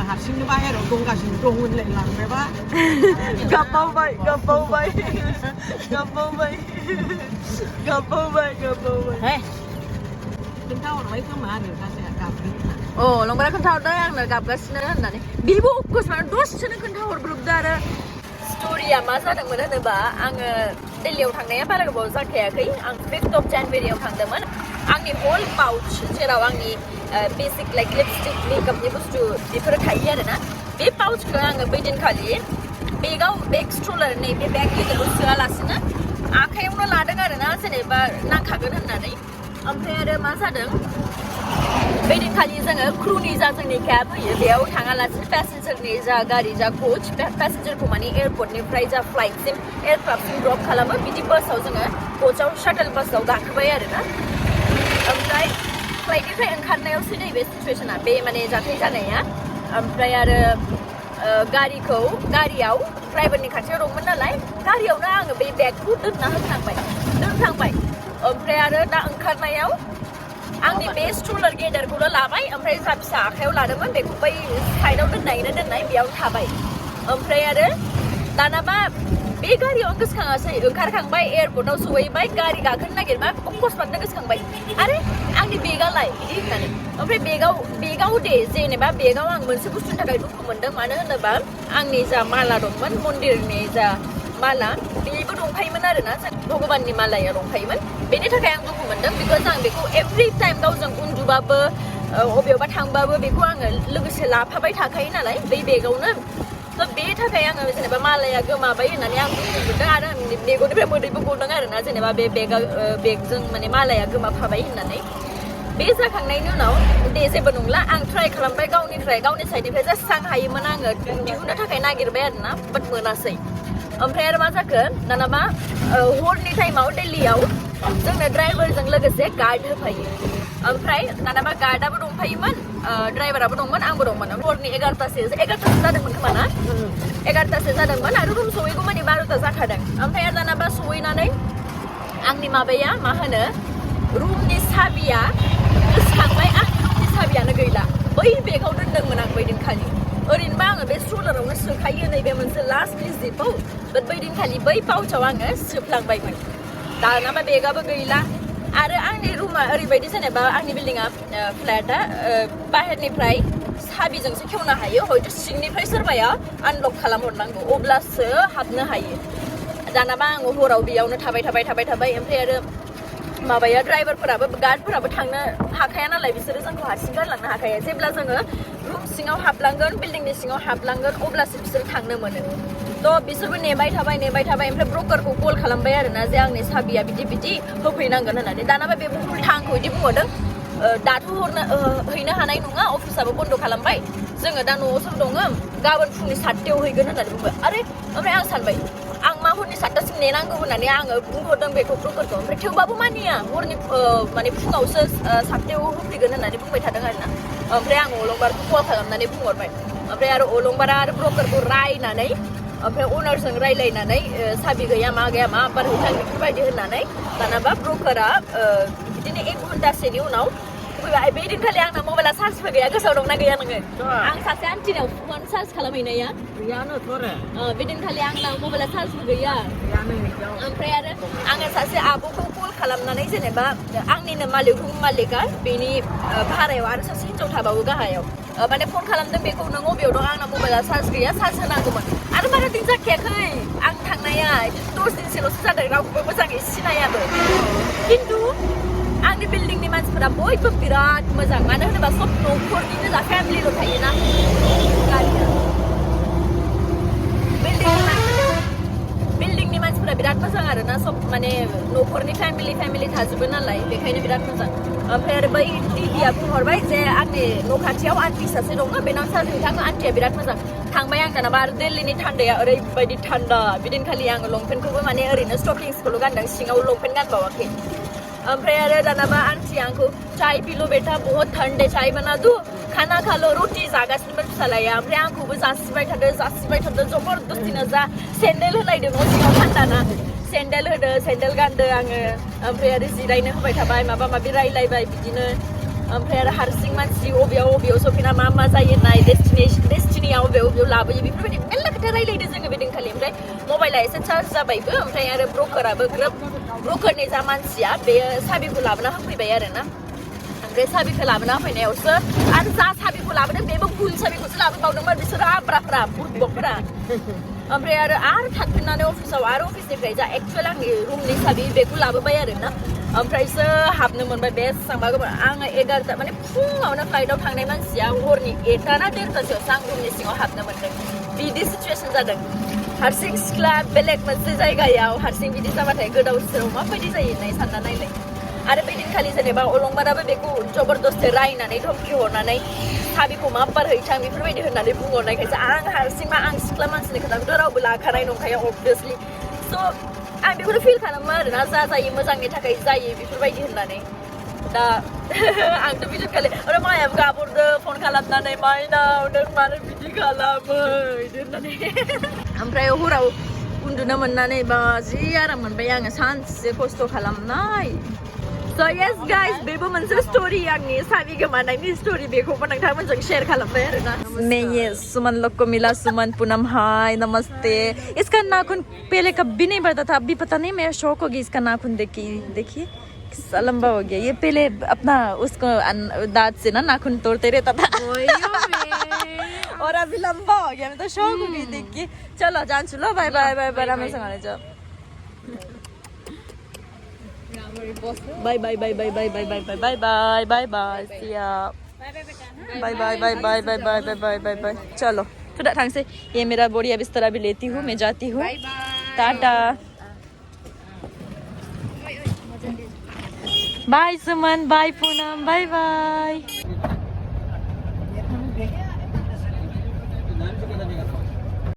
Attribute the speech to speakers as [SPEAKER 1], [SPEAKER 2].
[SPEAKER 1] हारसिंनो बाहेरायाव दंगासिनो दं होनलायलांबायबा
[SPEAKER 2] गाबबावबाय गाबबावबाय गाबबावबाय गाबबावबाय गाबबावबाय
[SPEAKER 1] खोन्थाहरबाय खोमा आरो सासेया गाबदों
[SPEAKER 2] अ लंबारा खोन्थाहरदों आंनो गाबगासिनो होननानै बेबो अकस्मात दसेनो खोन्थाहरब्रबदो आरो स्ट'रिया मा जादोंमोन होनोबा आङो दिल्लीयाव थांनाया बारा गोबाव जाखायाखै आं 5th of January थांदोंमोन आंनि हल पाउच जेराव आंनि बेसिक लाइक लिपस्टिक मेकआपनि बुस्थु बेफोरो थायो आरोना बे पाउचखौ आङो बै दिनखालि बेगाव बेग स्ट्रलार नै बे बेग गिदिरखौ सोआलासिनो आखायावनो लादों आरोना जेनेबा नांखागोन होननानै ओमफ्राय आरो मा जादों बै दिनखालि जोङो क्रुनि जा जोंनि केब होयो बेयाव थाङालासिनो पेसेन्जारनि जा गारि जा कच पेसेन्जारखौ माने एयारपर्टनिफ्राय जा फ्लाइटसिम एयारक्राफ्टसिम ड्रप खालामो बिदि बासाव जोङो कचाव शाटल बासाव गाखोबाय आरोना ओमफ्राय फ्लाइटनिफ्राय ओंखारनायावसो नैबे सिचुवेसना बे माने जाथाय जानाया ओमफ्राय आरो गारियाव ड्राइभारनि खाथियाव दंमोन नालाय गारियावनो आङो बे बेगखौ दोनफ्लांबाय ओमफ्राय आरो दा ओंखारनायाव आंनि बे स्ट्रलार गेदेरखौल' लाबाय ओमफ्राय जा फिसा आखायाव लादोंमोन बेखौ बै साइडआव दोननाय बेयाव थाबाय ओमफ्राय आरो दानाबा बे गारियाव आं गोसोखाङासै ओंखारखांबाय एयारपर्टआव सहैबाय गारि गाखोनो नागिरबा अकस्मातनो गोसोखांबाय आरे आंनि बेगालाय बिदि होननानै ओमफ्राय बेगाव दे जेनेबा बेगाव आं मोनसे बुस्थुनि थाखाय दुखु मोनदों मानो होनोबा आंनि जा माला दंमोन मन्दिरनि जा माला बेबो दंफायोमोन आरोना भगबाननि मालाया दंफायोमोन बेनि थाखाय आं दुखु मोनदों बिकज आं बेखौ एभ्रि टाइम गावजों उन्दुबाबो अबेयावबा थांबाबो बेखौ आङो लोगोसे लाफाबाय थाखायो नालाय बै बेगावनो थ' बेनि थाखाय आङो जेनेबा मालाया गोमाबाय होननानै आं दुखु मोनदों आरो आंनि मेगननिफ्राय मोदैबो गदों आरोना जेनेबा बे बेगजों माने मालाया गोमाफाबाय होननानै बे जाखांनायनि उनाव दे जेबो नंला आं ट्राइ खालामबाय गावनि साइडनिफ्राय जेसेबां हायोमोन आङो दिहुननो थाखाय नागिरबाय आरोना बाट मोनासै ओमफ्राय आरो मा जाखो दानाबा हरनि टाइमाव दिल्लीयाव जोंनो ड्राइभारजों लोगोसे गार्ड होफायो ओमफ्राय दानाबा गार्डआबो दंफायोमोन ड्राइभाराबो दंमोन आंबो दंमोन हरनि 11टासो जादोंमोन खोमा ना 11टासो जादोंमोन आरो रुम सहैगौ माने 12ता जाखादों ओमफ्राय आरो दानाबा सहैनानै आंनि माबाया मा होनो रुमनि साबिया गोसोखांबाय आंनि रुमनि साबियानो गैला बै बेगाव दोनदोंमोन आं बै दिनखालि ओरैनोबा आङो बे स्ट्रलारावनो सोखायो नैबे मोनसे लास्ट भिजिटआव बाट बै दिनखालि बै पाउचाव आङो सोफ्लांबायमोन दानाबा बेगाबो गैला आरो आंनि रुमा ओरैबायदि जेनेबा आंनि बिल्डिङा फ्लेटआ बाहेरनिफ्राय साबिजोंसो खेवनो हायो हयथ' सिंनिफ्राय सोरबाया आनलक खालामहरनांगौ अब्लासो हाबनो हायो दानाबा आङो हराव बेयावनो थाबाय ओमफ्राय आरो माबाया ड्राइभारफोराबो गार्डफोराबो थांनो हाखाया नालाय बिसोरो जोंखौ हारसिं गारलांनो हाखाया जेब्ला जोङो रुम सिङाव हाबलांगोन बिल्डिंनि सिङाव हाबलांगोन अब्लासो बिसोर थांनो मोनो थ' बिसोरबो नेबाय थाबाय ओमफ्राय ब्रकारखौ कल खालामबाय आरोना जे आंनि साबिया बिदि होफैनांगोन होननानै दानाबा बे उल्था आंखौ बिदि बुंहरदों दाथ' हैनो हानाय नङा अफिसाबो बन्द' खालामबाय जोङो दा न'आवसो दङ गाबोन फुंनि 7टायाव हैगोन होननानै बुंबाय आरे ओमफ्राय आं सानबाय आं मा हरनि 7टासिम नेनांगौ होननानै आङो बुंहरदों बेखौ ब्रकारखौ ओमफ्राय थेवबाबो मानिया हरनि माने फुङावसो 7टायाव होफैगोन होननानै बुंबाय थादों आरोना ओमफ्राय आं अलंबारखौ कल खालामनानै बुंहरबाय ओमफ्राय आरो अलंबारा आरो ब्रकारखौ रायनानै ओमफ्राय अनारजों रायलायनानै साबि गैया मा बार हैथां बेफोरबायदि होननानै दानाबा ब्रकारा बिदिनो 1 घन्टासोनि उनाव फैबाय बे दिनखालि आंना मबाइला चार्जबो गैया गोसोआव दंना गैया नोङो आं सासे आन्टिनाव फन चार्ज खालामहैनाया बे दिनखालि आंना मबाइला चार्जबो गैया ओमफ्राय आरो आङो सासे आब'खौ कल खालामनानै जेनेबा आंनिनो रुम मालिकआ बेनि भारायाव आरो सासे हिन्जाव थाबावो गाहायाव माने फन खालामदों बेखौ नों अबेयाव दं आंना मबाइला चार्ज गैया चार्ज होनांगौमोन आरो बारा दिन जाखायाखै आं थांनाया 10 दिनसोल'सो जादों रावखौबो मोजाङै सिनायाबो खिन्थु आंनि बिल्डिंनि मानसिफोरा बयबो बिराद मोजां मानो होनोबा सब न'खरनिनो जा फेमिलिल' थायोना गारिया बिल्डिंनि मानसिफोरा बिराद मोजां आरोना सब माने न'खरनि फेमिलि थाजोबो नालाय बेखायनो बिराद मोजां ओमफ्राय आरो बै दिदिया बुंहरबाय जे आंनि न' खाथियाव आन्टि सासे दङ बेनाव चार्ज हैथाङो आन्टिया बिराद मोजां थांबाय आं दानाबा आरो दिल्लीनि थान्दाया ओरैबायदि थान्दा बिदिनखालि आङो लंपेन्टखौबो माने ओरैनो स्टकिंसखौल' गानदों सिङाव लंपेन्ट गानबावाखै ओमफ्राय आरो दानाबा आन्टिया आंखौ चाय पिलो बेटा बहुत ठंड है चाय बना दो खाना खा लो रोटी जागासिनोमोन फिसालाया ओमफ्राय आंखौबो जासिबाय थादो जबरदस्तिनो जा सेन्देल होलायदों न' सिङाव थान्दाना सेन्देल होदो सेन्देल गानदो आङो ओमफ्राय आरो जिरायनो होबाय थाबाय माबा माबि रायलायबाय बिदिनो ओमफ्राय आरो हारसिं मानसि अबेयाव सफैना मा जायो नाय डेस्टिनेसन लाबोयो बेफोरबायदि मेल्ला खोथा रायलायदो जोङो बेदिनखालि ओमफ्राय मबाइला एसे चार्ज जाबायबो ओमफ्राय आरो ब्रकाराबो ग्रोब ब्रकारनि जा मानसिया बेयो साबिखौ लाबोना होफैबाय आरोना ओमफ्राय साबिखौ लाबोना होफैनायावसो आरो जा साबिखौ लाबोदों बेबो भुल साबिखौसो लाबोबावदोंमोन बिसोरो आब्राफ्रा बुरबकफोरा ओमफ्राय आरो थांफिननानै अफिसाव आरो अफिसनिफ्राय जा एक्सुवेल आंनि रुमनि साबि बेखौ लाबोबाय आरोना ओमफ्रायसो हाबनो मोनबाय बेसेबांबा गोबाव आङो 11ता माने फुङावनो फ्लाइटआव थांनाय मानसिया हरनि 1ता ना 1:30तासोआवसो आं रुमनि सिङाव हाबनो मोनदों बिदि सिचुवेसन जादों हारसिं सिख्ला बेलेग मोनसे जायगायाव हारसिं बिदि जाबाथाय गोदाव सोराव माबायदि जायो होननाय सानना नायलाय आरो बेदिनखालि जेनेबा अलंबाराबो बेखौ जबरदस्ति रायनानै धमखि हरनानै साबिखौ माब्बार हैथां बेफोरबायदि होननानै बुंहरनायखायसो आं हारसिंबा आं सिख्ला मानसिनि खोथाखौथ' रावबो लाखानाय नंखाया अबभियासलि स' आं बेखौनो फिल खालामो आरोना जा जायो मोजांनि थाखाय जायो बेफोरबायदि होननानै दा आंथ' बिदिनखालि आरो मायाबो गाबहरदो फन खालामनानै माइनाव नों मानो बिदि खालामो बिदि होननानै ओमफ्राय हराव उन्दुनो मोननानै बा जि आराम मोनबाय आङो सानसे खस्थ' खालामनाय So yes guys, बेबो मोनसे स्टोरी आंनि साबि गोमानायनि स्टोरी बेखौबो नोंथांमोनजों शेयर खालामबाय आरोना मैं ये सुमन लोग को मिला सुमन पूनम हाय नमस्ते इसका नाखून पहले कभी नहीं बढ़ता था अभी पता नहीं मैं शौक हो गई इसका नाखून देखिए कितना लंबा हो गया ये पहले अपना उसको दांत से ना नाखून तोड़ते रहता था और अभी लंबा हो गया मैं तो शौक हो गई देख के चलो जान चलो बाय बाय बाय बाय राम संगाने जाओ Bye bye bye bye bye bye bye bye bye bye bye bye see ya bye bye bye bye bye bye bye bye bye bye चलो थोड़ा ढंग से ये मेरा बोरिया बिस्तरा भी लेती हूँ मैं जाती हूँ टाटा बाय सुमन बाय पूनम बाय बाय